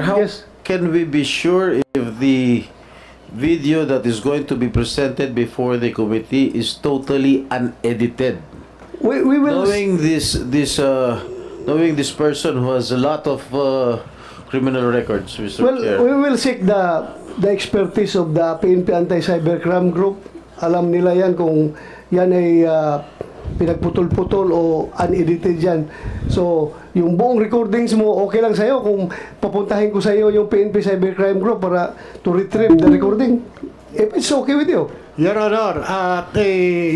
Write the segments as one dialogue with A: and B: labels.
A: how
B: Yes.
A: can we be sure if the video that is going to be presented before the committee is totally unedited?
B: We will...
A: Knowing this person who has a lot of criminal records, Mr.
B: Well,
A: Chair.
B: we will seek the expertise of the PNP Anti-Cybercrime Group. Alam nila yan kung yan ay pinagputol-putol o unedited yan. So, yung buong recordings mo, okay lang sa'yo kung papuntahin ko sa'yo yung PNP Cybercrime Group para to retrieve the recording. If it's okay with you.
C: Your Honor,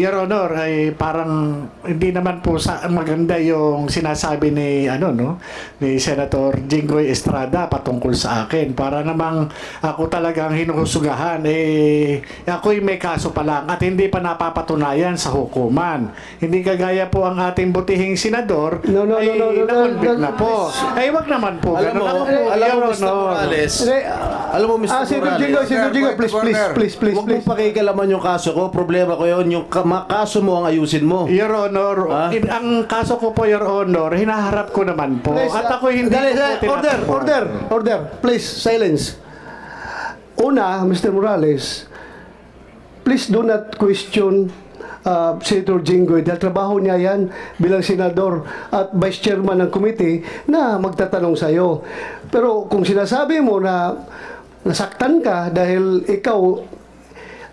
C: Your Honor, ay parang hindi naman po maganda yung sinasabi ni ni Senator Jinggoy Estrada patungkol sa akin. Para namang ako talagang hinuhusugahan, ako'y may kaso pa lang at hindi pa napapatunayan sa hukuman. Hindi kagaya po ang ating butihing senador na-convict na po. Ay, wag naman po.
A: Alam mo, Mr. Morales, alam mo, Mr.
B: Senator
A: Morales,
B: Jinggoy, please.
A: huwag mong pakikalaman yung kaso ko. Problema ko yun. Yung kaso mo ang ayusin mo.
C: Your Honor, ang kaso ko po, Your Honor, hinaharap ko naman po.
B: Please,
C: at ako hindi
B: Order. Please, silence. Una, Mr. Morales, please do not question Senator Jinggoy dahil trabaho niya yan bilang senador at vice chairman ng committee na magtatanong sa iyo. Pero kung sinasabi mo na nasaktan ka dahil ikaw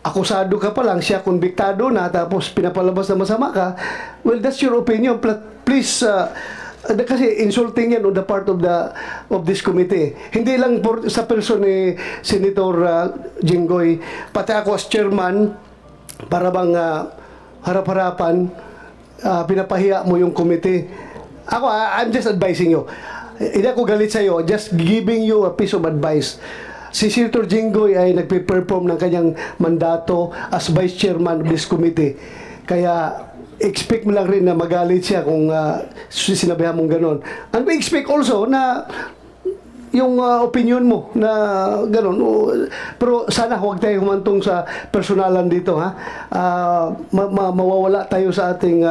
B: akusado ka pa lang, siya konbiktado na, tapos pinapalabas na masama ka, well, that's your opinion. Please, kasi insulting yan on the part of this committee. Hindi lang sa person ni Senator Jinggoy, pati ako as chairman, para bang harap-harapan, pinapahiya mo yung committee. Ako, I'm just advising you. Hindi ako galit sa'yo, just giving you a piece of advice. Si Senator Jinggoy ay nagpe-perform ng kanyang mandato as vice chairman of this committee. Kaya expect mo lang rin na magalit siya kung sinabihan mong ganon. And we expect also na yung opinion mo na ganon. Pero sana huwag tayo humantong sa personalan dito, ha. Mawawala tayo sa ating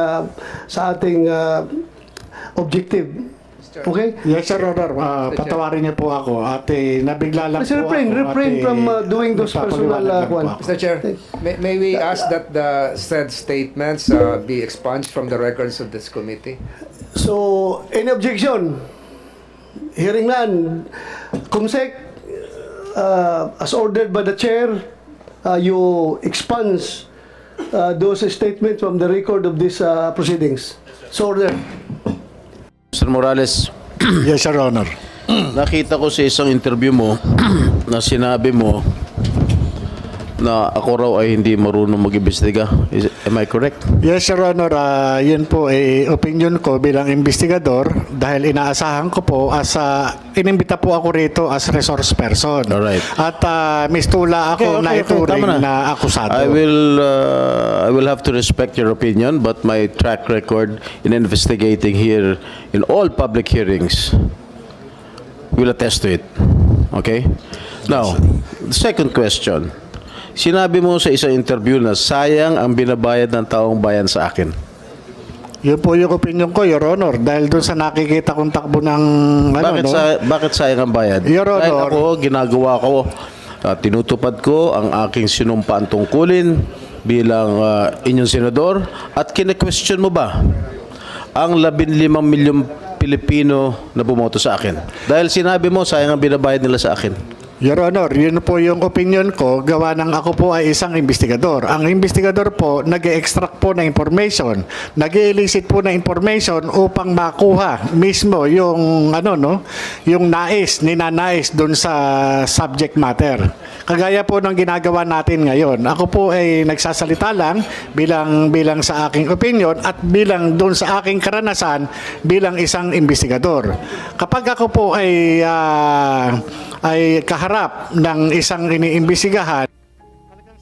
B: objective. Okay?
C: Yes, Sir Honor. Patawarin niyo po ako at nabigla lang po
B: refrain from doing those personal
D: Mr. Chair, may we ask that the said statements be expunged from the records of this committee?
B: So, any objection? Hearing none. Comsec, as ordered by the chair, you expunge those statements from the record of these proceedings. So ordered.
A: Mr. Morales,
C: Yes, Your Honor.
A: nakita ko sa isang interview mo na sinabi mo na ako raw ay hindi marunong mag-imbestiga. Am I correct?
C: Yes, Your Honor. Yun po opinion ko bilang investigador dahil inaasahan ko po inimbita po ako rito as resource person.
A: Alright.
C: At mistula ako naituring na akusado.
A: I will have to respect your opinion, but my track record in investigating here in all public hearings will attest to it. Okay? Now, the second question. Sinabi mo sa isang interview na sayang ang binabayad ng taong bayan sa akin.
C: Yun po yung opinion ko, Your Honor. Dahil doon sa nakikita kong takbo ng...
A: Bakit sayang ang bayad?
C: Your Honor.
A: Dahil ako, ginagawa ko, tinutupad ko ang aking sinumpaan tungkulin bilang inyong senador at kine-question mo ba ang 15 milyong Pilipino na bumoto sa akin? Dahil sinabi mo, sayang ang binabayad nila sa akin.
C: Your Honor, yun po yung opinion ko, gawa ng ako po ay isang investigador. Ang investigador po, nag-extract po na information, nag-elicit po na information upang makuha mismo yung yung ninanais doon sa subject matter. Kagaya po ng ginagawa natin ngayon. Ako po ay nagsasalita lang bilang sa aking opinion at bilang doon sa aking karanasan bilang isang investigador. Kapag ako po ay kaharap ng isang iniimbestigahan,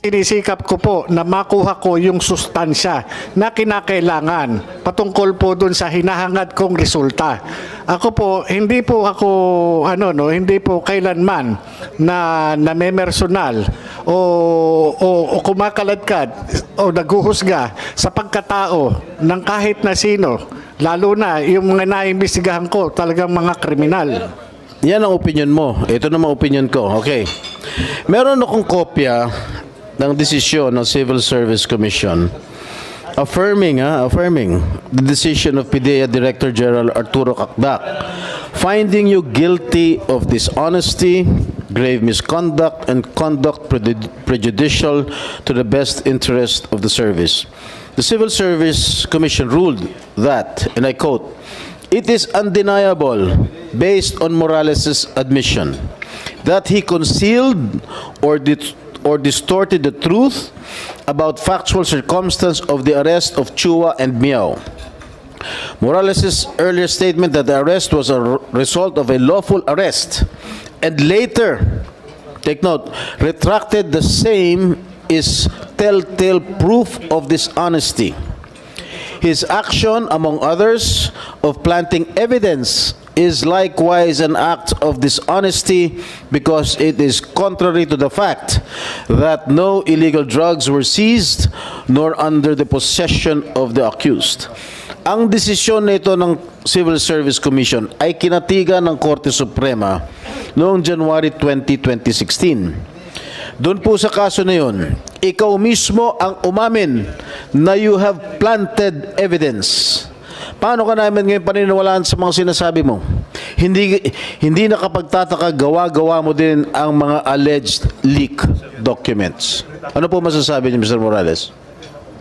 C: sinisikap ko po na makuha ko yung sustansya na kinakailangan patungkol po dun sa hinahangad kong resulta. Ako po, hindi po kailanman na namemersonal o kumakaladkad o naghuhusga sa pagkatao ng kahit na sino, lalo na yung mga naimbestigahan ko talagang mga kriminal.
A: Yan ang opinion mo. Ito naman opinion ko. Okay. Meron akong kopya ng desisyon ng Civil Service Commission affirming the decision of PIDEA Director General Arturo Cacdac, finding you guilty of dishonesty, grave misconduct, and conduct prejudicial to the best interest of the service. The Civil Service Commission ruled that, and I quote, "It is undeniable, based on Morales' admission, that he concealed or distorted the truth about factual circumstance of the arrest of Chua and Miao. Morales' earlier statement that the arrest was a result of a lawful arrest and later, take note, retracted the same is telltale proof of dishonesty. His action, among others, of planting evidence is likewise an act of dishonesty because it is contrary to the fact that no illegal drugs were seized nor under the possession of the accused." Ang desisyon nito ng Civil Service Commission ay kinatigan ng Korte Suprema noong January 20, 2016. Doon po sa kaso na yun, ikaw mismo ang umamin na you have planted evidence. Paano ka namin ngayon paniniwalaan sa mga sinasabi mo? Hindi nakapagtataka, gawa-gawa mo din ang mga alleged leak documents. Ano po masasabi niyo, Mr. Morales?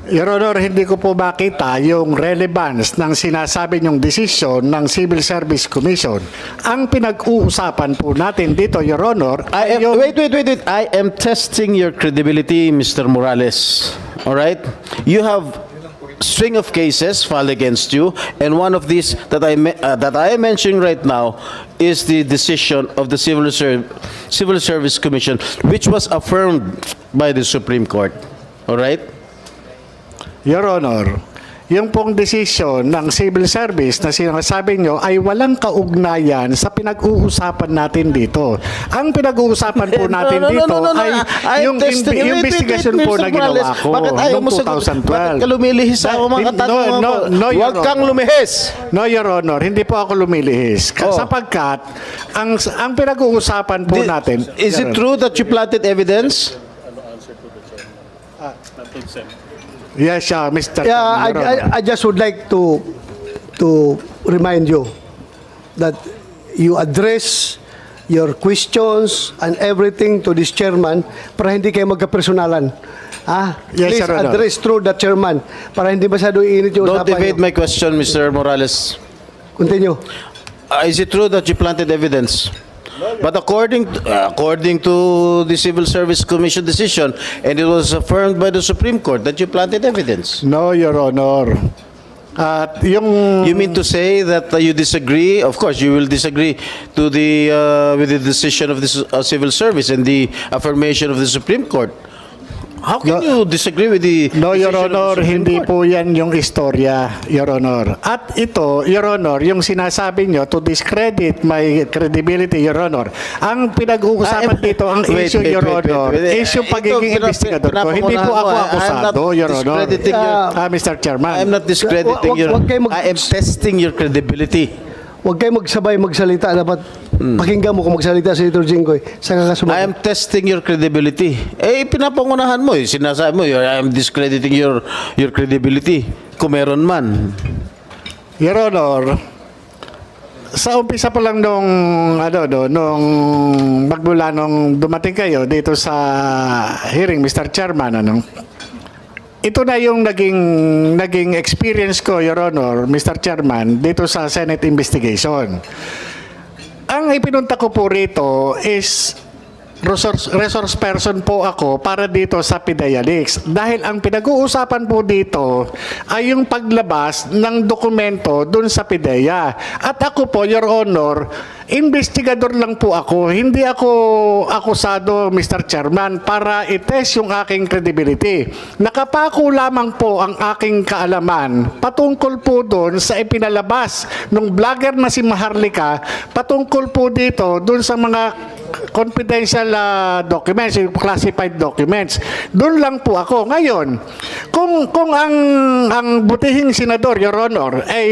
C: Your Honor, hindi ko po makita yung relevance ng sinasabi niyong desisyon ng Civil Service Commission. Ang pinag-uusapan po natin dito, Your Honor, ay yung...
A: Wait. I am testing your credibility, Mr. Morales. All right? You have string of cases filed against you, and one of these that I am mentioning right now is the decision of the Civil Service Commission, which was affirmed by the Supreme Court. All right?
C: Your Honor, yung pong desisyon ng Civil Service na sinasabi nyo ay walang kaugnayan sa pinag-uusapan natin dito. Ang pinag-uusapan po natin dito ay yung investigasyon po na ginawa ko noong 2012.
A: Bakit ka lumilihis sa mga katanungan ko? Huwag kang lumihis!
C: No, Your Honor, hindi po ako lumilihis. Sapagkat ang pinag-uusapan po natin...
A: Is it true that you planted evidence?
C: Yes, Mr.
B: Yeah, I just would like to remind you that you address your questions and everything to this chairman para hindi kayo magkapersonalan.
C: Yes,
B: Please
C: Your Honor.
B: address through the chairman para hindi masyado init yung
A: Don't
B: usapan
A: evade
B: niyo.
A: my question, Mr. Morales.
B: Continue.
A: Is it true that you planted evidence? But according to the Civil Service Commission decision, and it was affirmed by the Supreme Court that you planted evidence.
C: No, Your Honor. At yung...
A: You mean to say that you disagree? Of course, you will disagree to with the decision of the Civil Service and the affirmation of the Supreme Court. How can you disagree with the
C: No, Your
A: decision of the
C: Honor,
A: Supreme
C: hindi
A: Court?
C: po yan yung istorya, Your Honor. At ito, Your Honor, yung sinasabi nyo to discredit my credibility, Your Honor. Ang pinag-uusapan dito, ang issue, Your Honor, is yung pagiging investigador ko. Hindi po ako akusado, Your Honor. Mr. Chairman.
A: I am not discrediting your... I am testing your credibility.
B: Huwag kayo magsabay magsalita. Dapat pakinggan mo kung magsalita si Senator Jinggoy sa kakasumagot.
A: I am testing your credibility. Pinapangunahan mo eh. Sinasabi mo, I am discrediting your credibility. Kung meron man.
C: Your Honor, sa umpisa pa lang nung magmula nung dumating kayo dito sa hearing, Mr. Chairman, ito na yung naging experience ko, Your Honor, Mr. Chairman, dito sa Senate investigation. Ang ipinunta ko po rito is resource person po ako para dito sa PIDEA Leaks. Dahil ang pinag-uusapan po dito ay yung paglabas ng dokumento dun sa PIDEA. At ako po, Your Honor, investigador lang po ako. Hindi ako akusado, Mr. Chairman, para itest yung aking credibility. Nakapako lamang po ang aking kaalaman patungkol po doon sa ipinalabas ng vlogger na si Maharlika, patungkol po dito doon sa mga confidential documents, yung classified documents. Doon lang po ako. Ngayon, kung ang butihing senador, Your Honor, ay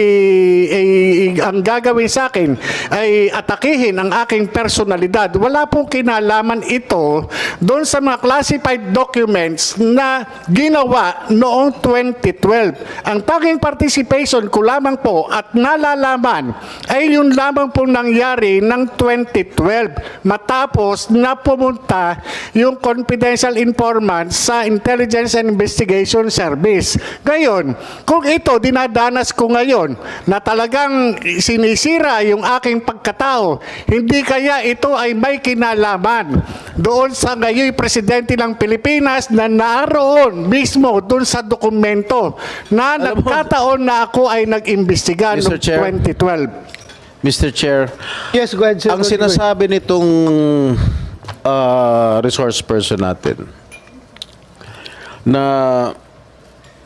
C: ang gagawin sa akin ay atakihin ang aking personalidad, wala pong kinalaman ito doon sa mga classified documents na ginawa noong 2012. Ang tanging participation ko lamang po at nalalaman ay yun lamang po nangyari ng 2012 matapos na pumunta yung confidential informant sa Intelligence and Investigation Service. Ngayon, kung ito dinadanas ko ngayon na talagang sinisira yung aking pagkatao, hindi kaya ito ay may kinalaman doon sa ngayon presidente ng Pilipinas na naroon mismo doon sa dokumento na nagkataon na ako ay nag-imbestiga
A: Mr.
C: noong
A: Chair.
C: 2012.
A: Mr. Chair,
B: Yes, go ahead,
A: ang
B: Senator Jinggoy.
A: sinasabi nitong resource person natin na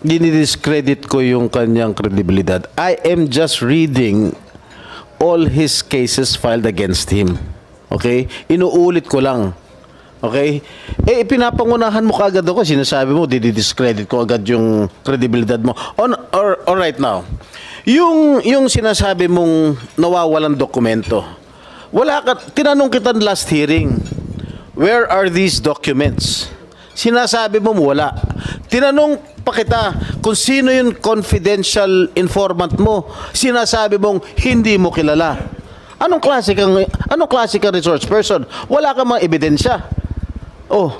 A: dinidiscredit ko yung kanyang credibilidad. I am just reading all his cases filed against him. Okay? Inuulit ko lang. Okay? Eh, pinapangunahan mo kaagad ako. Sinasabi mo, didiscredit ko agad yung credibilidad mo. All right now. Yung sinasabi mong nawawalan dokumento, wala ka, tinanong kita last hearing, where are these documents? Sinasabi mo wala. Tinanong pa kita kung sino yung confidential informant mo, sinasabi mong hindi mo kilala. Anong klase kang resource person? Wala kang mga ebidensya. Oh,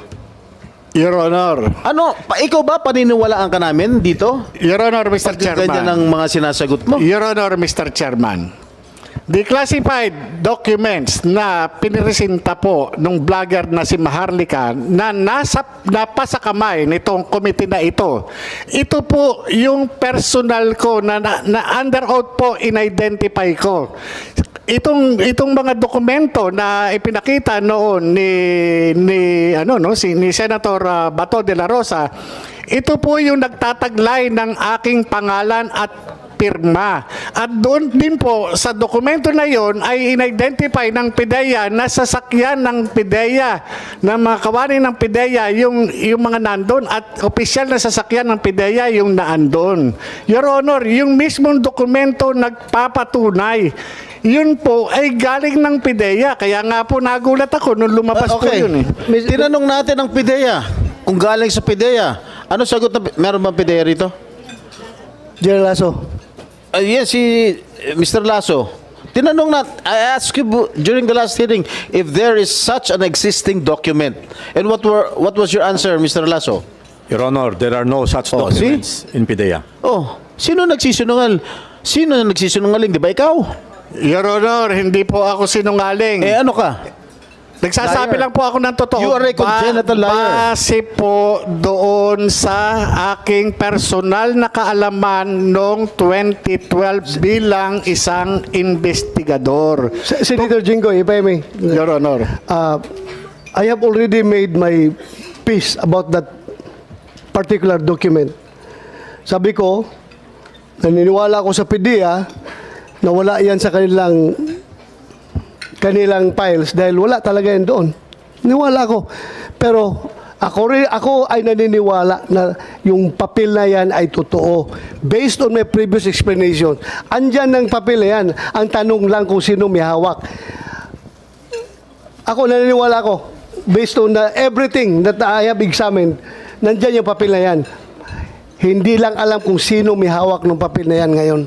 C: Your Honor.
A: ikaw ba paniniwalaan ka namin dito?
C: Your Honor, Mr.
A: Ganyan
C: Chairman.
A: ang mga sinasagot mo.
C: Your Honor, Mr. Chairman. The classified documents na piniresinta po ng vlogger na si Maharlika na napasa kamay nitong committee na ito po yung personal ko na under oath po in-identify ko. Itong mga dokumento na ipinakita noon ni Senator Bato de la Rosa, ito po yung nagtataglay ng aking pangalan at pirma. At doon din po sa dokumento na yon ay in-identify ng PIDEA na sasakyan ng PIDEA, na mga kawani ng PIDEA yung mga nandun at opisyal na sasakyan ng PIDEA yung naandun. Your Honor, yung mismong dokumento nagpapatunay. Yun po ay galing ng PIDEA. Kaya nga po nagulat ako nung lumabas po yun eh.
A: Tinanong natin ang PIDEA kung galing sa PIDEA. Ano sagot na, meron bang PIDEA rito?
B: General Lasso.
A: Yes, si Mr. Lasso. Tinanong I asked you during the last hearing if there is such an existing document. And what was your answer, Mr. Lasso?
E: Your Honor, there are no such
A: Oh,
E: documents in PIDEA.
A: Oh, sino nagsisinungal? Sino nagsisinungaling? Di ba ikaw?
C: Your Honor, hindi po ako sinungaling.
A: Eh ano ka?
C: Nagsasabi
A: Liar.
C: lang po ako ng totoo.
A: You are a congenital liar.
C: Base po doon sa aking personal na kaalaman noong 2012 bilang isang investigador.
B: Senator Jinggoy, if I may.
C: Your Honor.
B: I have already made my peace about that particular document. Sabi ko, naniniwala ako sa PIDEA na wala yan sa kanilang files dahil wala talaga yan doon. Niwala ko. Pero ako ay naniniwala na yung papel na yan ay totoo. Based on my previous explanation. Andyan ng papel na yan. Ang tanong lang kung sino may hawak. Ako naniniwala ko. Based on everything that I have examined, nandyan yung papel na yan. Hindi lang alam kung sino may hawak ng papel na yan ngayon.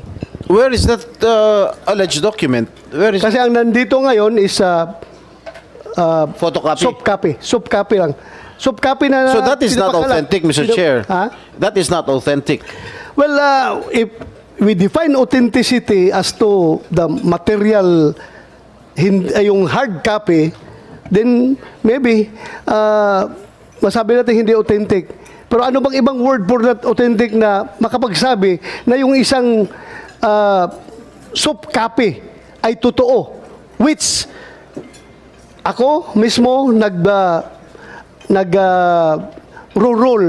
A: Where is that alleged document? Where is
B: Kasi ang nandito ngayon is
A: photocopy?
B: soft copy. Soft copy lang. Soft copy na.
A: So that is not
B: pinapakalat.
A: authentic, Mr. Chair.
B: Ha?
A: That is not authentic.
B: Well, if we define authenticity as to the material, yung hard copy, then maybe masabi natin hindi authentic. Pero ano bang ibang word for that authentic na makapagsabi na yung isang soft copy ay totoo, which ako mismo rule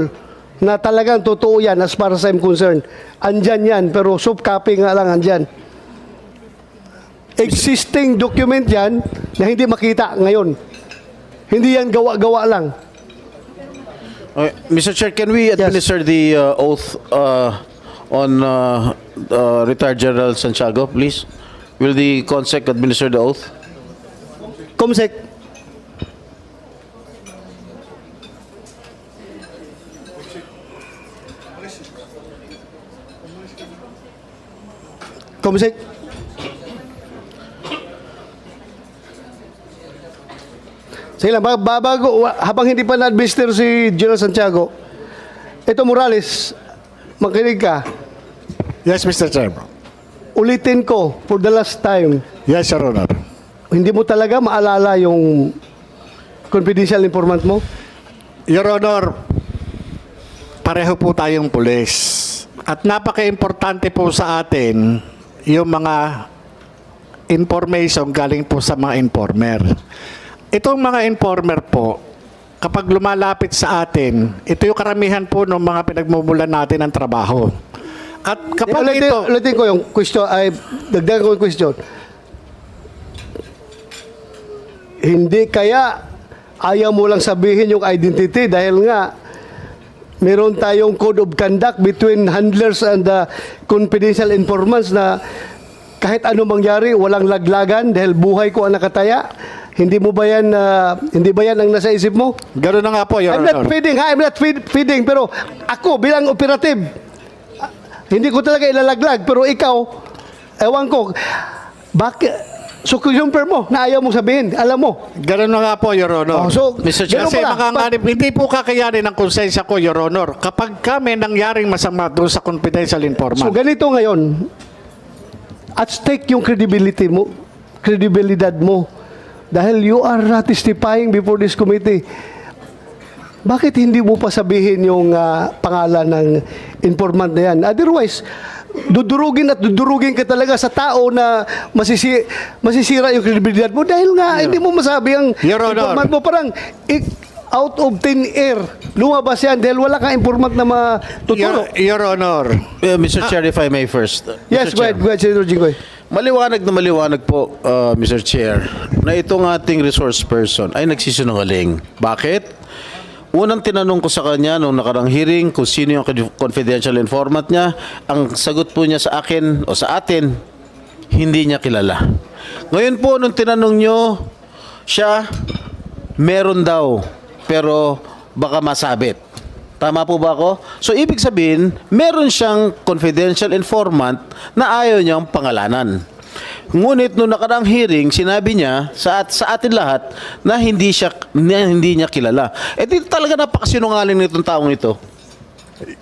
B: na talagang totoo yan as far as I'm concerned. Andyan yan, pero soft copy nga lang andyan. Existing document yan na hindi makita ngayon. Hindi yan gawa-gawa lang.
A: Okay, Mr. Chair, can we administer the oath on retired General Santiago, please? Will the CONSEC administer the oath?
B: Comsec. Comsec. Sige lang, habang hindi pa na-administer si General Santiago, ito Morales, makinig ka.
C: Yes, Mr. Chairman.
B: Ulitin ko for the last time,
C: Yes, Your Honor.
B: hindi mo talaga maalala yung confidential informant mo?
C: Your Honor, pareho po tayong pulis. At napaka-importante po sa atin yung mga information galing po sa mga informer. Itong mga informer po, kapag lumalapit sa atin, ito yung karamihan po ng mga pinagmumulan natin ng trabaho. At kapag
B: Ulitin ko yung question, ay dagdagan ko yung question. Hindi kaya ayaw mo lang sabihin yung identity dahil nga meron tayong code of conduct between handlers and the confidential informants na kahit ano mangyari, walang laglagan dahil buhay ko ang nakataya. Hindi mo ba yan, hindi ba yan ang nasa isip mo?
C: Gano'n na nga po, Your
B: I'm
C: Honor.
B: not feeding, I'm not feeding, pero ako bilang operative, hindi ko talaga ilalaglag, pero ikaw, ewan ko, bakit, so confirm mo na ayaw mong sabihin, alam mo.
C: Gano'n na nga po, Your Honor.
B: Oh, so,
A: Mr. Chair,
B: ganun
C: Kasi
B: pala.
C: makanganib, hindi po kakayanin ng konsensya ko, Your Honor. Kapag kami nangyaring masama doon sa confidential informant.
B: So ganito ngayon, at stake yung credibility mo, kredibilidad mo. Dahil you are testifying before this committee. Bakit hindi mo pa sabihin yung pangalan ng informant na yan? Otherwise, dudurugin at dudurugin ka talaga sa tao na masisira yung credibilidad mo dahil nga hindi mo masabi ang
C: Your Honor.
B: informant mo. Parang out of thin air, lumabas yan dahil wala kang informant na matuturo.
C: Your Honor.
A: Mr. Chair, if I may first.
B: Yes,
A: Mr.
B: go ahead, Senator Jinggoy.
A: Maliwanag na maliwanag po, Mr. Chair, na itong ating resource person ay nagsisinungaling. Bakit? Unang tinanong ko sa kanya nung nakarang hearing kung sino yung confidential informant niya, ang sagot po niya sa akin o sa atin, hindi niya kilala. Ngayon po, nung tinanong nyo siya, meron daw, pero baka masabit. Tama po ba ako? So, ibig sabihin, meron siyang confidential informant na ayaw niyang pangalanan. Ngunit nung nakarang hearing, sinabi niya sa atin lahat na hindi niya kilala. Dito talaga napakasinungaling nitong taong ito.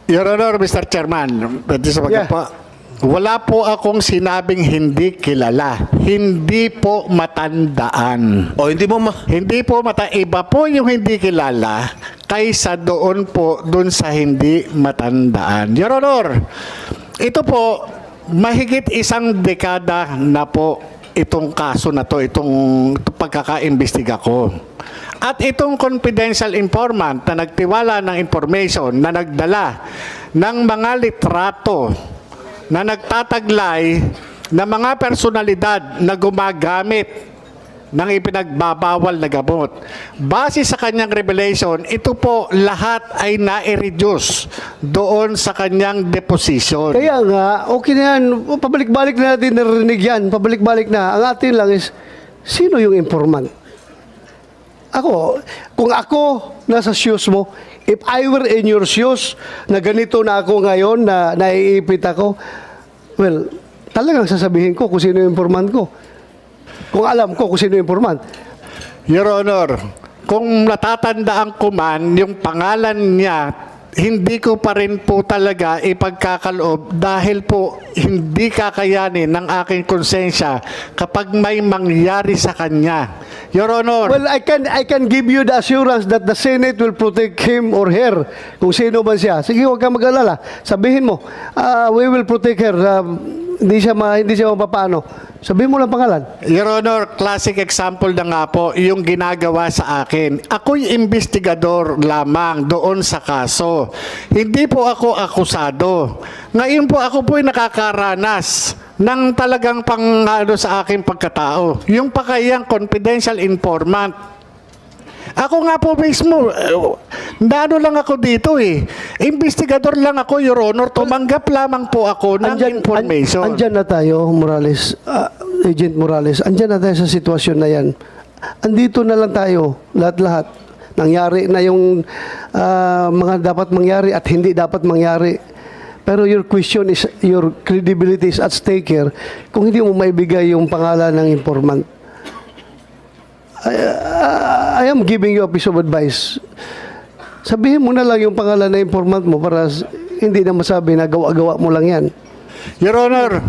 C: Your Honor, Mr. Chairman, pwede sa
B: Yeah.
C: pa. Wala po akong sinabing hindi kilala. Hindi po matandaan.
A: O hindi mo
C: Hindi po iba po yung hindi kilala kaysa doon sa hindi matandaan. Your Honor, ito po, mahigit isang dekada na po itong kaso na to, itong pagkakaimbestiga ko. At itong confidential informant na nagtiwala ng information na nagdala ng mga litrato na nagtataglay na mga personalidad na gumagamit ng ipinagbabawal na gamot. Base sa kanyang revelation, ito po lahat ay na-reduce doon sa kanyang deposition.
B: Kaya nga, okay na yan. Pabalik-balik na natin narinig yan. Pabalik-balik na. Ang atin lang is, sino yung informant? Ako, kung ako nasa shoes mo, if I were in your shoes, na ganito na ako ngayon, na naiipit ako, well, talagang sasabihin ko kung sino yung informant ko. Kung alam ko kung sino yung informant.
C: Your Honor, kung natatandaan ko man, yung pangalan niya, hindi ko pa rin po talaga ipagkakaloob dahil po hindi kakayanin ng aking konsensya kapag may mangyari sa kanya. Your Honor.
B: Well, I can give you the assurance that the Senate will protect him or her, kung sino man siya. Sige, huwag kang mag-alala. Sabihin mo, we will protect her. Hindi siya mapapaano. Sabihin mo lang pangalan.
C: Your Honor, classic example na nga po yung ginagawa sa akin. Ako'y investigador lamang doon sa kaso. Hindi po ako akusado. Ngayon po ako po'y nakakaranas ng talagang sa aking pagkatao. Yung pakayang confidential informant. Ako nga po mismo, naano lang ako dito eh. Investigador lang ako, Your Honor. Tumanggap lamang po ako ng information.
B: Andyan na tayo, Morales. Agent Morales, andyan na tayo sa sitwasyon na yan. Andito na lang tayo, lahat-lahat. Nangyari na yung mga dapat mangyari at hindi dapat mangyari. Pero your question is, your credibility is at stake here kung hindi mo maibigay yung pangalan ng informant. I am giving you a piece of advice. Sabihin mo na lang yung pangalan ng informant mo para hindi na masabi na gawa-gawa mo lang yan.
C: Your Honor,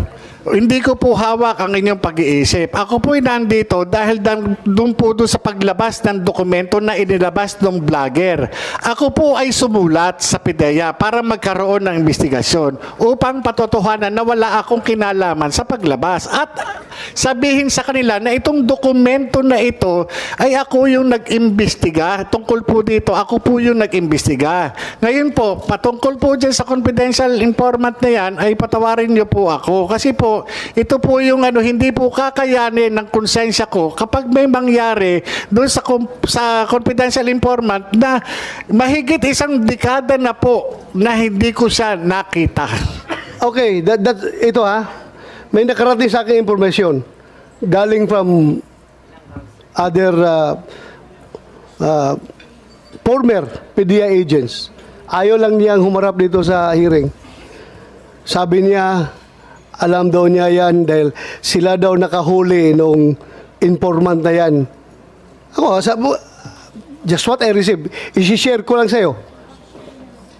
C: hindi ko po hawak ang inyong pag-iisip. Ako po'y nandito dahil doon po doon sa paglabas ng dokumento na inilabas ng vlogger. Ako po ay sumulat sa PIDEA para magkaroon ng investigasyon upang patotohanan na wala akong kinalaman sa paglabas. At sabihin sa kanila na itong dokumento na ito ay ako yung nag-imbestiga. Tungkol po dito, ako po yung nag-imbestiga. Ngayon po, patungkol po dyan sa confidential informant na yan, ay patawarin niyo po ako. Kasi po, ito po yung hindi po kakayanin ng konsensya ko kapag may mangyari doon sa confidential informant na mahigit isang dekada na po na hindi ko siya nakita.
B: Okay, ito may nakarating sa akin information galing from other former PDEA agents. Ayaw lang niyang humarap dito sa hearing. Sabi niya, alam daw niya yan dahil sila daw nakahuli nung informant na yan. Ako, just what I received, isi-share ko lang sa'yo.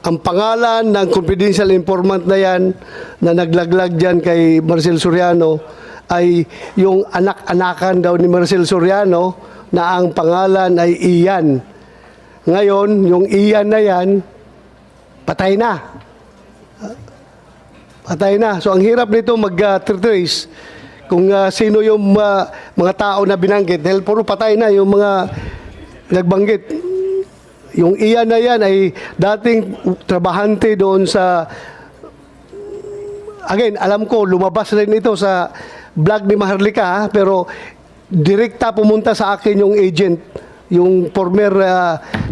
B: Ang pangalan ng confidential informant na yan na naglaglag dyan kay Marcel Soriano ay yung anak-anakan daw ni Marcel Soriano na ang pangalan ay Ian. Ngayon, yung Ian na yan, patay na. Patay na. So, ang hirap nito mag-trace kung sino yung mga tao na binanggit. Dahil puro patay na yung mga nagbanggit. Yung Ian na yan ay dating trabahante doon sa... Again, alam ko, lumabas rin ito sa vlog ni Maharlika, pero direkta pumunta sa akin yung agent, yung former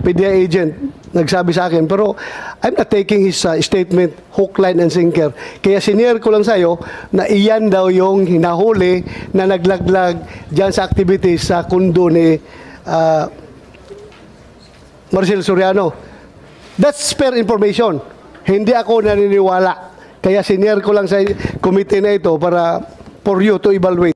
B: PDEA agent, nagsabi sa akin. Pero I'm not taking his statement hook, line, and sinker. Kaya sinare ko lang sa'yo na iyan daw yung hinahuli na naglaglag dyan sa activities sa kundo ni Marcel Soriano. That's fair information. Hindi ako naniniwala. Kaya sinare ko lang sa committee na ito para for you to evaluate.